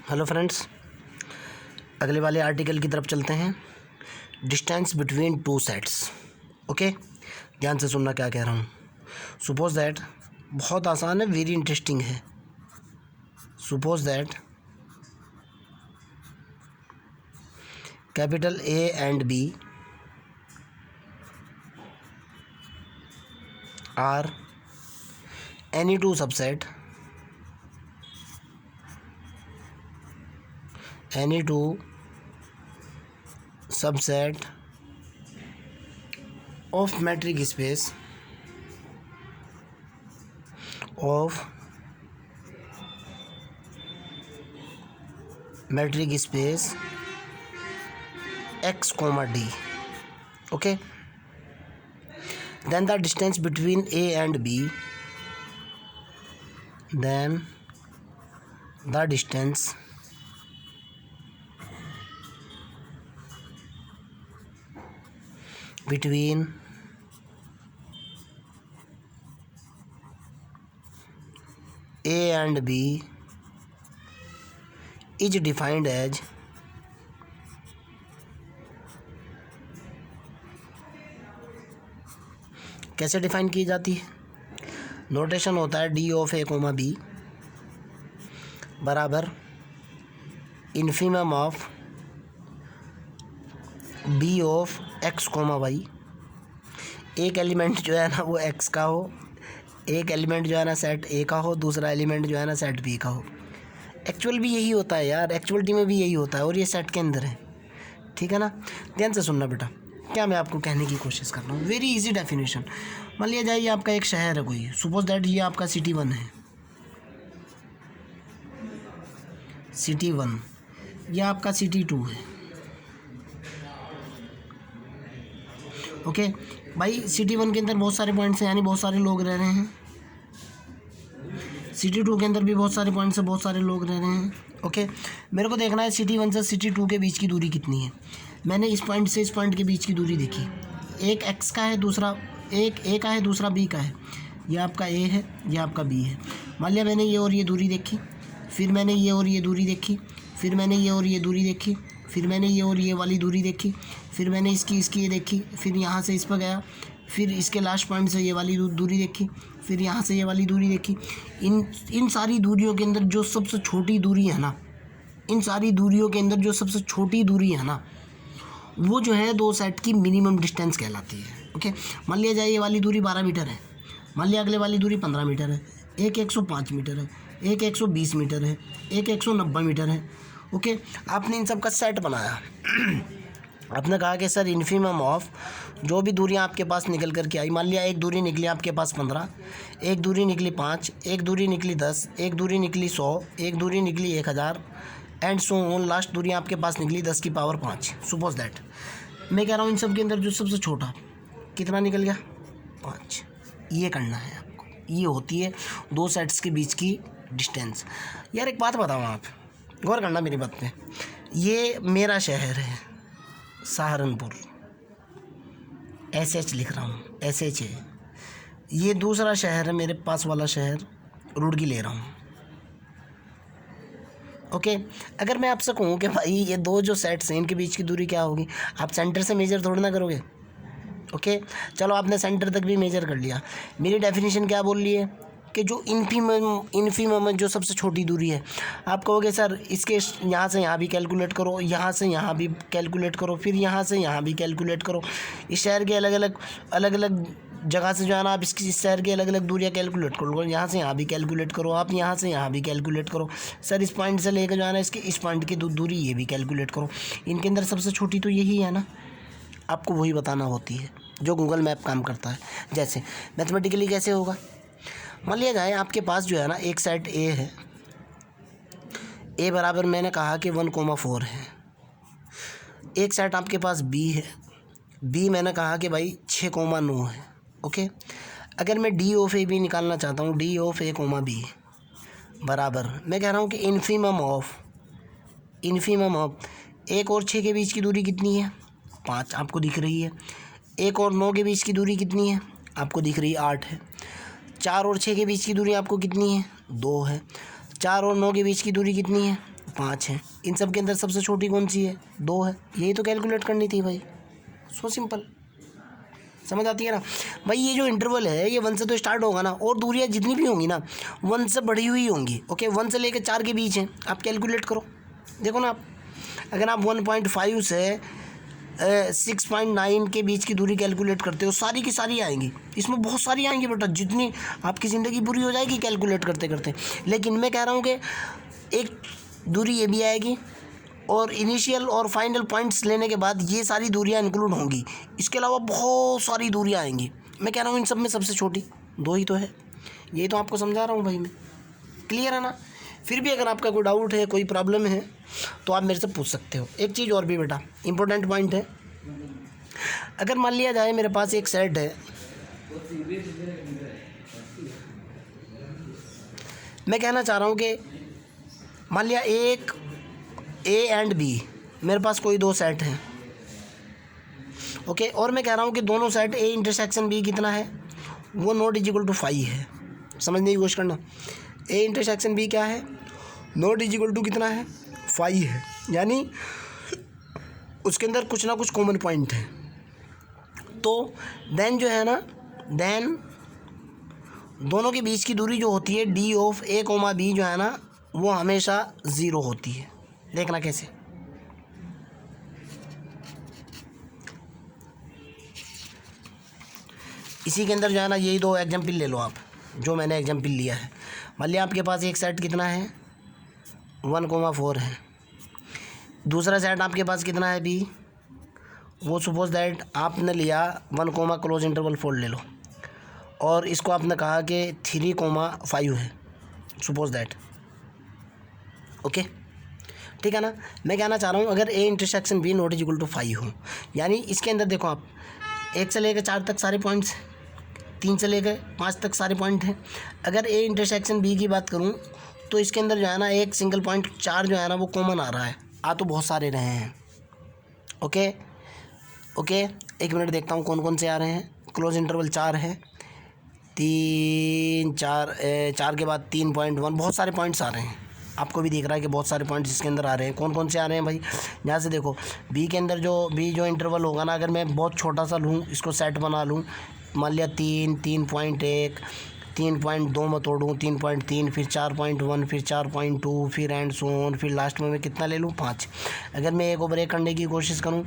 Hello friends, अगले वाले article की तरफ चलते हैं। Distance between two sets. Okay, ध्यान से सुनना क्या कह रहा हूँ। सपोज दैट, बहुत आसान है, वेरी इंटरेस्टिंग है। Suppose that capital A and B are any two subset of metric space x comma d. Okay, then the distance between a and b between A and B is defined as कैसे define की जाती है। Notation होता है D of A comma B बराबर infimum of B of X comma Y. एक element जो है ना वो एक्स का हो, एक एलिमेंट जो है ना सेट ए का हो, दूसरा एलिमेंट जो है ना सेट बी का हो। एक्चुअल भी यही होता है यार, एक्चुअलिटी में भी यही होता है और ये सेट के अंदर है। ठीक है ना, ध्यान से सुनना बेटा, क्या मैं आपको कहने की कोशिश कर रहा हूँ। Very easy definition. मान लिया जाए ये आपका एक शहर है कोई, सपोज दैट ये आपका सिटी 1 है, सिटी 1, ये आपका सिटी 2 है। ओके भाई, सिटी 1 के अंदर बहुत सारे पॉइंट्स हैं, यानी बहुत सारे लोग रह रहे हैं। सिटी 2 के अंदर भी बहुत सारे पॉइंट्स हैं, बहुत सारे लोग रह रहे हैं। ओके, मेरे को देखना है सिटी 1 से सिटी 2 के बीच की दूरी कितनी है। मैंने इस पॉइंट से इस पॉइंट के बीच की दूरी देखी, एक एक्स का है, दूसरा एक ए का है, दूसरा बी का है। ये आपका ए है, ये आपका बी है। मान लिया मैंने ये और ये दूरी देखी, फिर मैंने ये और ये दूरी देखी, फिर मैंने ये और ये दूरी देखी, फिर मैंने ये और ये वाली दूरी देखी, फिर मैंने इसकी ये देखी, फिर यहाँ से इस पर गया, फिर इसके लास्ट पॉइंट से ये वाली दूरी देखी, फिर यहाँ से ये वाली दूरी देखी। इन सारी दूरियों के अंदर जो सबसे छोटी दूरी है ना, इन सारी दूरियों के अंदर जो सबसे छोटी दूरी है ना, वो जो है दो सेट की मिनिमम डिस्टेंस कहलाती है। ओके, मान लिया जाए ये वाली दूरी 12 मीटर है, मान लिया अगले वाली दूरी 15 मीटर है, एक 105 मीटर है, एक 120 मीटर है, एक 190 मीटर है। ओके, आपने इन सब का सेट बनाया। आपने कहा कि सर इन्फीमम ऑफ जो भी दूरियां आपके पास निकल कर के आई, मान लिया एक दूरी निकली आपके पास 15, एक दूरी निकली 5, एक दूरी निकली 10, एक दूरी निकली 100, एक दूरी निकली 1000 एंड सो ऑन। लास्ट दूरी आपके पास निकली 10 की पावर 5। सपोज दैट मैं कह रहा हूँ इन सब के अंदर जो सबसे छोटा कितना निकल गया, 5। ये करना है आपको, ये होती है दो सेट्स के बीच की डिस्टेंस। यार एक बात बताओ, आप गौर करना मेरी बात पे। ये मेरा शहर है सहारनपुर, SH लिख रहा हूँ, SH है। ये दूसरा शहर है, मेरे पास वाला शहर रुड़की ले रहा हूँ। ओके, अगर मैं आपसे कहूँ कि भाई ये दो जो सेट्स हैं इनके बीच की दूरी क्या होगी, आप सेंटर से मेजर थोड़ी ना करोगे। ओके, चलो आपने सेंटर तक भी मेजर कर लिया। मेरी डेफिनेशन क्या बोल रही है कि जो इन्फीमम जो सबसे छोटी दूरी है, आप कहोगे सर इसके यहाँ से यहाँ भी कैलकुलेट करो, यहाँ से यहाँ भी कैलकुलेट करो, फिर यहाँ से यहाँ भी कैलकुलेट करो। इस शहर के अलग अलग जगह से जो है ना आप इस शहर की अलग अलग दूरियाँ कैलकुलेट करो, यहाँ से यहाँ भी कैलकुलेट करो, आप यहाँ से यहाँ भी कैलकुलेट करो। सर इस पॉइंट से लेकर जो है ना इसके इस पॉइंट की दूरी ये भी कैलकुलेट करो। इनके अंदर सबसे छोटी तो यही है ना, आपको वही बताना होती है जो गूगल मैप काम करता है। जैसे मैथमेटिकली कैसे होगा, मान लिया जाए आपके पास जो है ना एक सेट ए है, ए बराबर मैंने कहा कि 1,4 है। एक सेट आपके पास बी है, बी मैंने कहा कि भाई 6,9 है। ओके, अगर मैं डी ऑफ ए बी निकालना चाहता हूँ, D of A comma B बराबर मैं कह रहा हूँ कि इन्फीमम ऑफ 1 और 6 के बीच की दूरी कितनी है, 5 आपको दिख रही है। 1 और 9 के बीच की दूरी कितनी है, आपको दिख रही है, 8 है। 4 और 6 के बीच की दूरी आपको कितनी है, 2 है। 4 और 9 के बीच की दूरी कितनी है, 5 है। इन सब के अंदर सबसे छोटी कौन सी है? 2 है। यही तो कैलकुलेट करनी थी भाई, सो सिंपल। समझ आती है ना भाई? ये जो इंटरवल है ये 1 से तो स्टार्ट होगा ना, और दूरियाँ जितनी भी होंगी ना 1 से बढ़ी हुई होंगी। ओके, 1 से लेकर 4 के बीच है, आप कैलकुलेट करो। देखो ना आप, अगर आप 1.5 से 6.9 के बीच की दूरी कैलकुलेट करते हो, सारी की सारी आएंगी। इसमें बहुत सारी आएंगी बेटा, जितनी आपकी ज़िंदगी बुरी हो जाएगी कैलकुलेट करते करते। लेकिन मैं कह रहा हूँ कि एक दूरी ये भी आएगी, और इनिशियल और फाइनल पॉइंट्स लेने के बाद ये सारी दूरियां इंक्लूड होंगी। इसके अलावा बहुत सारी दूरियां आएंगी। मैं कह रहा हूँ इन सब में सबसे छोटी 2 ही तो है। यही तो आपको समझा रहा हूँ भाई मैं। क्लियर है ना? फिर भी अगर आपका कोई डाउट है, कोई प्रॉब्लम है, तो आप मेरे से पूछ सकते हो। एक चीज़ और भी बेटा इंपॉर्टेंट पॉइंट है, अगर मान लिया जाए मेरे पास एक सेट है, मैं कहना चाह रहा हूँ कि मान लिया एक ए एंड बी, मेरे पास कोई 2 सेट हैं। ओके, और मैं कह रहा हूँ कि दोनों सेट ए इंटरसेक्शन बी कितना है, वो नॉट इज इक्वल टू 5 है। समझने की कोशिश करना, ए इंटरसेक्शन बी क्या है, नॉट इज इक्वल टू कितना है, 5 है। यानी उसके अंदर कुछ ना कुछ कॉमन पॉइंट है। तो देन जो है ना, देन दोनों के बीच की दूरी जो होती है D of A comma B जो है ना, वो हमेशा 0 होती है। देखना कैसे, इसी के अंदर जो है ना, यही 2 एग्जाम्पल ले लो आप, जो मैंने एग्जाम्पल लिया है। मान लिया आपके पास एक सेट कितना है, 1,4 है। दूसरा सेट आपके पास कितना है बी, वो सपोज दैट आपने लिया 1, क्लोज इंटरवल 4 ले लो, और इसको आपने कहा कि 3,5 है, सपोज दैट। ओके, ठीक है ना? मैं कहना चाह रहा हूँ अगर A intersection B not is equal to 5 हो, यानी इसके अंदर देखो आप 1 से लेकर 4 तक सारे पॉइंट्स, 3 से लेकर 5 तक सारे पॉइंट हैं। अगर ए इंटरसेक्शन बी की बात करूँ तो इसके अंदर जो है ना एक सिंगल पॉइंट 4 जो है ना वो कॉमन आ रहा है, आ तो बहुत सारे रहे हैं। ओके, एक मिनट देखता हूँ कौन कौन से आ रहे हैं। क्लोज इंटरवल 4 है, 3, 4 के बाद 3.1, बहुत सारे पॉइंट्स आ रहे हैं। आपको भी दिख रहा है कि बहुत सारे पॉइंट्स इसके अंदर आ रहे हैं। कौन कौन से आ रहे हैं भाई? यहाँ से देखो, बी के अंदर जो इंटरवल होगा ना, अगर मैं बहुत छोटा सा लूँ, इसको सेट बना लूँ, मान लिया 3, 3.1, 3.2 में तोड़ूँ, 3.3, फिर 4.1, फिर 4.2, फिर एंड सो ऑन, फिर लास्ट में मैं कितना ले लूँ, 5। अगर मैं ए को ब्रेक करने की कोशिश करूँ,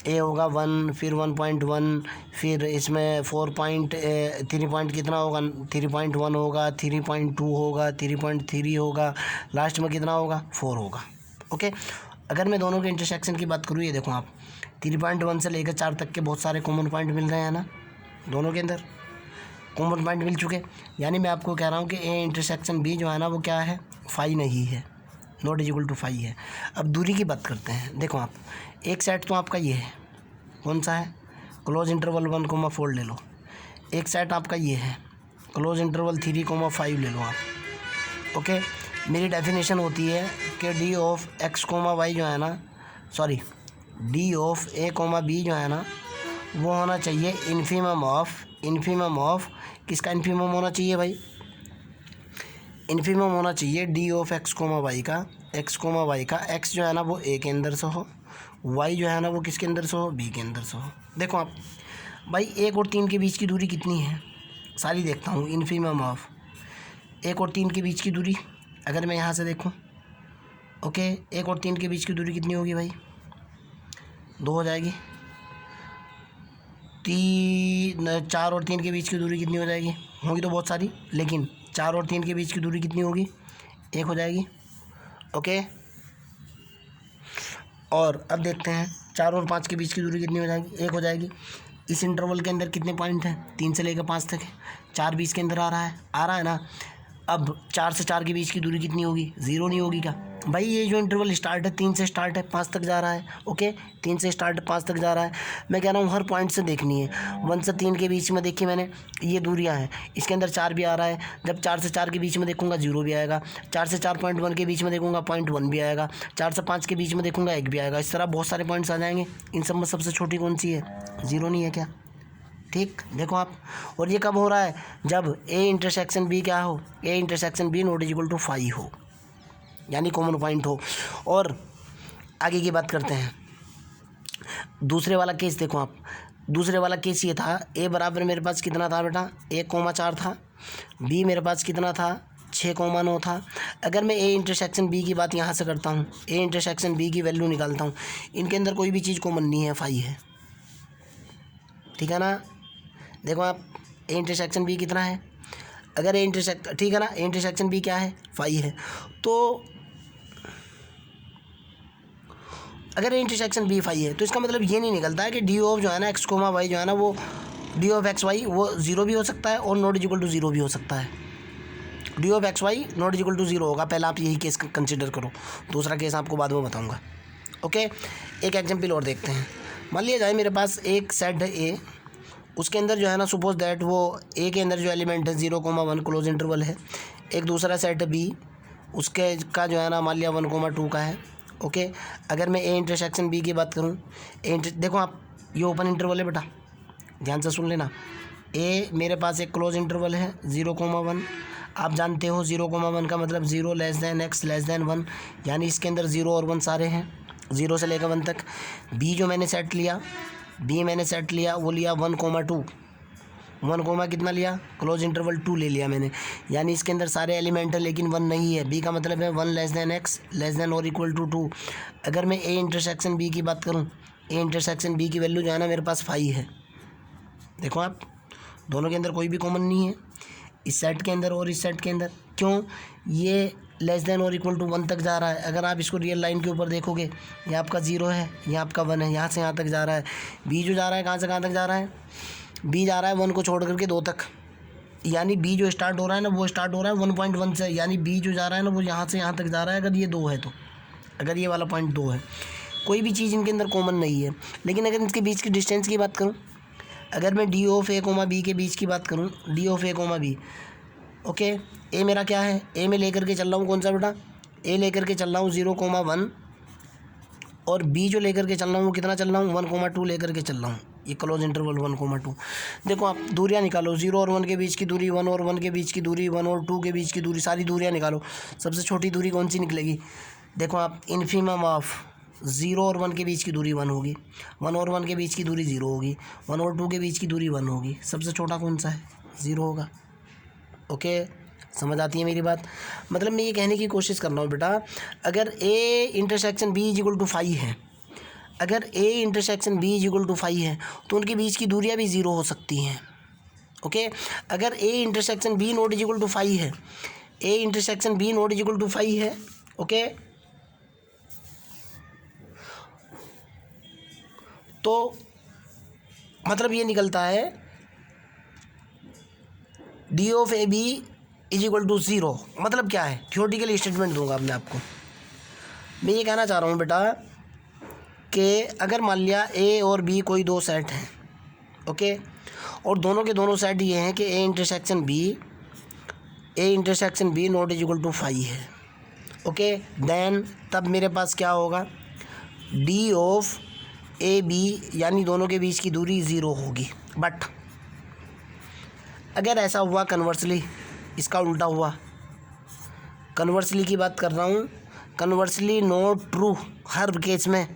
ए होगा 1, फिर 1.1, फिर इसमें 3 पॉइंट कितना होगा, 3.1 होगा, 3.2 होगा, 3.3 होगा, लास्ट में कितना होगा, 4 होगा। ओके, अगर मैं दोनों के इंटरसेक्शन की बात करूँ, ये देखो आप 3.1 से लेकर 4 तक के बहुत सारे कॉमन पॉइंट मिल रहे हैं ना, दोनों के अंदर कॉमन पॉइंट मिल चुके। यानी मैं आपको कह रहा हूँ कि ए इंटरसेक्शन बी जो है ना वो क्या है, 5 नहीं है, नॉट इज इक्वल टू 5 है। अब दूरी की बात करते हैं। देखो आप, एक सेट तो आपका ये है, कौन सा है, क्लोज इंटरवल 1,4 ले लो। एक सेट आपका ये है, क्लोज इंटरवल 3,5 ले लो आप। ओके, मेरी डेफिनेशन होती है कि D of X comma Y जो है ना, sorry, D of A comma B जो है ना, वो होना चाहिए इन्फीमम ऑफ किसका इन्फीमम होना चाहिए भाई, इन्फीमम होना चाहिए D of X comma Y का, एक्स कोमा वाई का। एक्स जो है ना वो ए के अंदर से हो, वाई जो है ना वो किसके अंदर से हो, बी के अंदर से हो। देखो आप भाई, 1 और 3 के बीच की दूरी कितनी है, सारी देखता हूँ। इन्फीमम ऑफ 1 और 3 के बीच की दूरी, अगर मैं यहाँ से देखूँ, ओके, 1 और 3 के बीच की दूरी कितनी होगी भाई, 2 हो जाएगी। 4 और 3 के बीच की दूरी कितनी हो जाएगी, होगी तो बहुत सारी, लेकिन 4 और 3 के बीच की दूरी कितनी होगी, 1 हो जाएगी। ओके, और अब देखते हैं 4 और 5 के बीच की दूरी कितनी हो जाएगी, 1 हो जाएगी। इस इंटरवल के अंदर कितने पॉइंट हैं, 3 से लेकर 5 तक है, 4 बीच के अंदर आ रहा है ना। अब 4 से 4 के बीच की दूरी कितनी होगी, 0 नहीं होगी क्या भाई? ये जो इंटरवल स्टार्ट है 3 से स्टार्ट है, 5 तक जा रहा है। ओके, 3 से स्टार्ट है, 5 तक जा रहा है। मैं कह रहा हूँ हर पॉइंट से देखनी है। 1 से 3 के बीच में देखी मैंने, ये दूरियाँ हैं, इसके अंदर 4 भी आ रहा है। जब 4 से 4 के बीच में देखूंगा 0 भी आएगा, 4 से 4.1 के बीच में देखूंगा 0.1 भी आएगा, 4 से 5 के बीच में देखूंगा 1 भी आएगा। इस तरह बहुत सारे पॉइंट्स आ जाएंगे। इन सब में सबसे छोटी कौन सी है, 0 नहीं है क्या? ठीक, देखो आप। और ये कब हो रहा है, जब ए इंटरसेक्शन बी क्या हो, A intersection B not is equal to 5 हो। यानी कॉमन पॉइंट हो। और आगे की बात करते हैं। दूसरे वाला केस देखो आप, दूसरे वाला केस ये था, ए बराबर मेरे पास कितना था बेटा 1,4 था, बी मेरे पास कितना था 6,9 था। अगर मैं ए इंटरसेक्शन बी की बात यहाँ से करता हूँ, ए इंटरसेक्शन बी की वैल्यू निकालता हूँ, इनके अंदर कोई भी चीज़ कॉमन नहीं है, फाई है, ठीक है ना। देखो आप ए इंटरसेक्शन बी कितना है, अगर ए इंटरसेक्ट, ठीक है ना, ए इंटरसेक्शन बी क्या है, फाई है। तो अगर ए इंटरसेक्शन बी फाई है तो इसका मतलब ये नहीं निकलता है कि डी ऑफ जो है ना एक्स कोमा वाई जो है ना वो डी ऑफ एक्स वाई वो ज़ीरो भी हो सकता है और नॉट इक्वल टू ज़ीरो भी हो सकता है। D of X Y not equal to zero होगा, पहला आप यही केस कंसिडर करो, दूसरा केस आपको बाद में बताऊंगा। ओके, एक एग्जांपल और देखते हैं। मान लिया जाए मेरे पास एक सेट है ए, उसके अंदर जो है ना सपोज दैट वो ए के अंदर जो एलिमेंट है 0,1 क्लोज इंटरवल है, एक दूसरा सेट बी उसके का जो है ना मान लिया 1,2 का है। ओके, अगर मैं ए इंटरसेक्शन बी की बात करूँ, देखो आप ये ओपन इंटरवल है बेटा, ध्यान से सुन लेना। ए मेरे पास एक क्लोज इंटरवल है 0,1, आप जानते हो 0,1 का मतलब 0 less than x less than 1, यानी इसके अंदर 0 और 1 सारे हैं, 0 से लेकर 1 तक। बी जो मैंने सेट लिया, बी मैंने सेट लिया वो लिया 1,2, 1, कितना लिया क्लोज इंटरवल 2 ले लिया मैंने, यानी इसके अंदर सारे एलिमेंट है लेकिन 1 नहीं है। बी का मतलब है 1 less than x less than और इक्वल टू 2। अगर मैं ए इंटरसेक्शन बी की बात करूं, ए इंटरसेक्शन बी की वैल्यू जो है ना मेरे पास 5 है। देखो आप दोनों के अंदर कोई भी कॉमन नहीं है, इस सेट के अंदर और इस सेट के अंदर। क्यों, ये लेस दैन और इक्वल टू 1 तक जा रहा है। अगर आप इसको रियल लाइन के ऊपर देखोगे, ये आपका 0 है, ये आपका 1 है, यहाँ से यहाँ तक जा रहा है। बी जो जा रहा है कहाँ से कहाँ तक जा रहा है, बी जा रहा है 1 को छोड़ करके 2 तक, यानी बी जो स्टार्ट हो रहा है ना वो स्टार्ट हो रहा है 1.1 से, यानी बी जो जा रहा है ना वो यहाँ से यहाँ तक जा रहा है। अगर ये 2 है तो, अगर ये वाला पॉइंट 2 है, कोई भी चीज़ इनके अंदर कॉमन नहीं है। लेकिन अगर इनके बीच की डिस्टेंस की बात करूँ, अगर मैं D of A comma B के बीच की बात करूँ, D of A comma B, okay, A मेरा क्या है, ए में लेकर के चल रहा हूँ कौन सा बेटा, ए लेकर के चल रहा हूँ 0,1, और बी जो लेकर के चल रहा हूँ वो कितना चल रहा हूँ 1,2 लेकर के चल रहा हूँ, ये क्लोज इंटरवल 1,2। देखो आप दूरियाँ निकालो, 0 और 1 के बीच की दूरी, 1 और 1 के बीच की दूरी, 1 और 2 के बीच की दूरी, सारी दूरियाँ निकालो। सबसे छोटी दूरी कौन सी निकलेगी, देखो आप इन्फीमम ऑफ 0 और 1 के बीच की दूरी 1 होगी, 1 और 1 के बीच की दूरी 0 होगी, 1 और 2 के बीच की दूरी 1 होगी, सबसे छोटा कौन सा है 0 होगा। ओके, समझ आती है मेरी बात। मतलब मैं ये कहने की कोशिश कर रहा हूँ बेटा, अगर A intersection B is equal to 5 है, अगर A intersection B is equal to 5 है तो उनके बीच की दूरियाँ भी 0 हो सकती हैं। ओके, अगर A intersection B not is equal to 5 है, A intersection B not is equal to 5 है, ओके, तो मतलब ये निकलता है D of A B is equal to 0। मतलब क्या है, थ्योरेटिकल स्टेटमेंट दूंगा अपने आपको। मैं ये कहना चाह रहा हूँ बेटा कि अगर मान लिया ए और बी कोई 2 सेट हैं, ओके, और दोनों के दोनों सेट ये हैं कि A intersection B not is equal to 5 है, ओके, देन तब मेरे पास क्या होगा, डी ऑफ ए बी यानी दोनों के बीच की दूरी 0 होगी। बट अगर ऐसा हुआ कन्वर्सली, इसका उल्टा हुआ, कन्वर्सली की बात कर रहा हूँ, conversely not true her case में।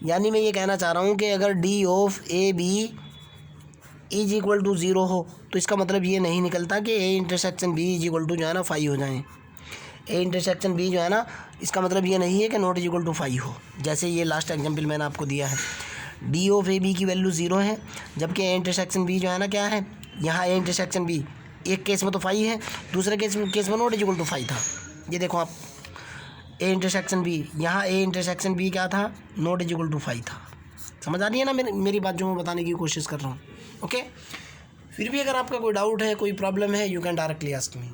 यानी मैं ये कहना चाह रहा हूँ कि अगर D of A B is equal to 0 हो तो इसका मतलब ये नहीं निकलता कि A intersection B is equal to जो है ना 5 हो जाए। ए इंटरसेक्शन बी जो है ना इसका मतलब ये नहीं है कि नॉट इज इक्वल टू 5 हो। जैसे ये लास्ट एग्जांपल मैंने आपको दिया है, डी ऑफ ए बी की वैल्यू 0 है, जबकि ए इंटरसेक्शन बी जो है ना क्या है, यहाँ ए इंटरसेक्शन बी एक केस में तो 5 है, दूसरे केस में नॉट इज इक्वल टू 5 था। ये देखो आप ए इंटरसेक्शन बी, यहाँ ए इंटरसेक्शन बी क्या था, नॉट इज इक्वल टू 5 था। समझ आ रही है ना मेरी बात जो मैं बताने की कोशिश कर रहा हूँ। ओके, फिर भी अगर आपका कोई डाउट है, कोई प्रॉब्लम है, you can directly ask me.